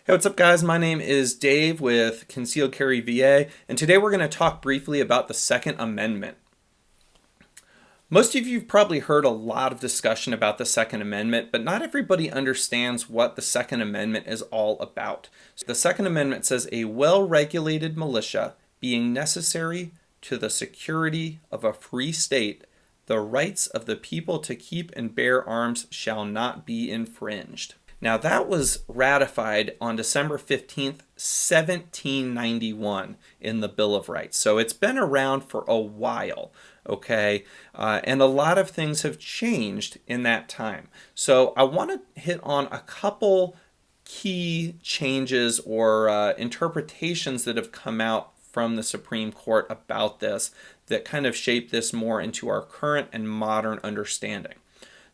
Hey, what's up guys? My name is Dave with Concealed Carry VA, and today we're going to talk briefly about the Second Amendment. Most of you have probably heard a lot of discussion about the Second Amendment, but not everybody understands what the Second Amendment is all about. So the Second Amendment says a well-regulated militia being necessary to the security of a free state, the rights of the people to keep and bear arms shall not be infringed. Now that was ratified on December 15th, 1791 in the Bill of Rights. So it's been around for a while, okay? And a lot of things have changed in that time. So I want to hit on a couple key changes or interpretations that have come out from the Supreme Court about this that kind of shape this more into our current and modern understanding.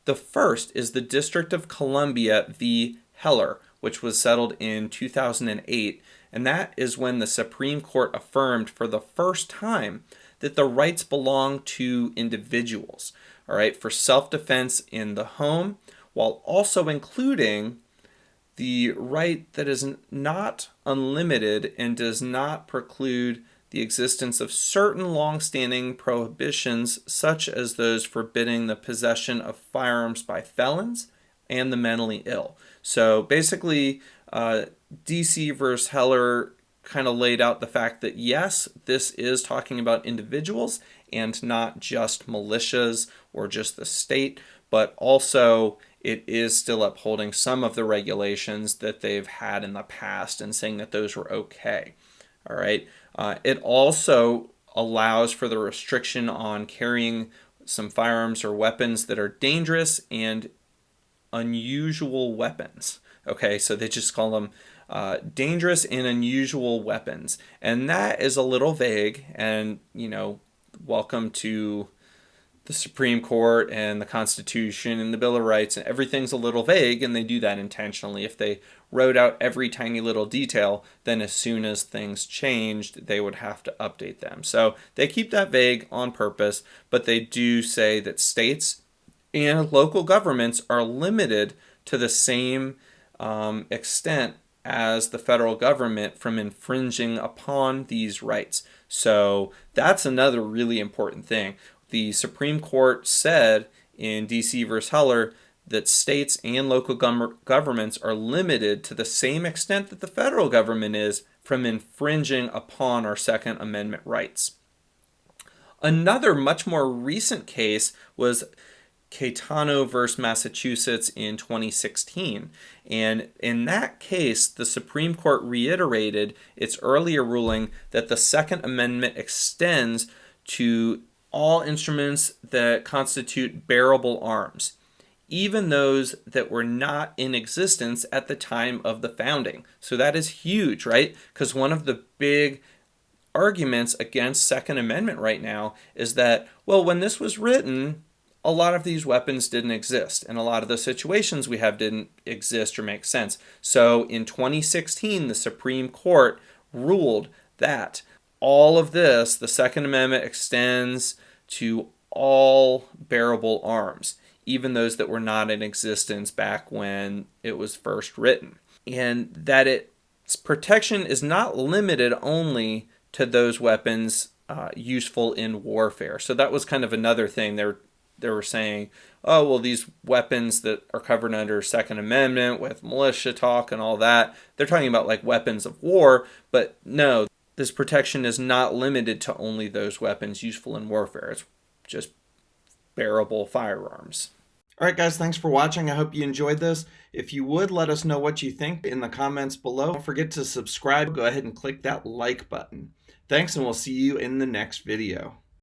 The first is the District of Columbia v. Heller, which was settled in 2008, and that is when the Supreme Court affirmed for the first time that the rights belong to individuals, all right, for self-defense in the home, while also including the right that is not unlimited and does not preclude the existence of certain long-standing prohibitions, such as those forbidding the possession of firearms by felons and the mentally ill. So basically, DC versus Heller kind of laid out the fact that yes, this is talking about individuals and not just militias or just the state, but also it is still upholding some of the regulations that they've had in the past and saying that those were okay. All right. It also allows for the restriction on carrying some firearms or weapons that are dangerous and unusual weapons. Okay, so they just call them dangerous and unusual weapons. And that is a little vague, and, welcome to the Supreme Court and the Constitution and the Bill of Rights, and everything's a little vague, and they do that intentionally. If they wrote out every tiny little detail, then as soon as things changed, they would have to update them. So they keep that vague on purpose, but they do say that states and local governments are limited to the same extent as the federal government from infringing upon these rights. So that's another really important thing. The Supreme Court said in DC versus Heller that states and local governments are limited to the same extent that the federal government is from infringing upon our Second Amendment rights. Another much more recent case was Caetano versus Massachusetts in 2016. And in that case, the Supreme Court reiterated its earlier ruling that the Second Amendment extends to all instruments that constitute bearable arms, even those that were not in existence at the time of the founding. So that is huge, right? Because one of the big arguments against Second Amendment right now is that, well, when this was written, a lot of these weapons didn't exist, and a lot of the situations we have didn't exist or make sense. So in 2016, the Supreme Court ruled that all of this, the Second Amendment extends to all bearable arms, even those that were not in existence back when it was first written. And that its protection is not limited only to those weapons useful in warfare. So that was kind of another thing. They were saying, oh, well, these weapons that are covered under Second Amendment with militia talk and all that, they're talking about like weapons of war, but no, this protection is not limited to only those weapons useful in warfare. It's just bearable firearms. All right, guys, thanks for watching. I hope you enjoyed this. If you would, let us know what you think in the comments below. Don't forget to subscribe. Go ahead and click that like button. Thanks, and we'll see you in the next video.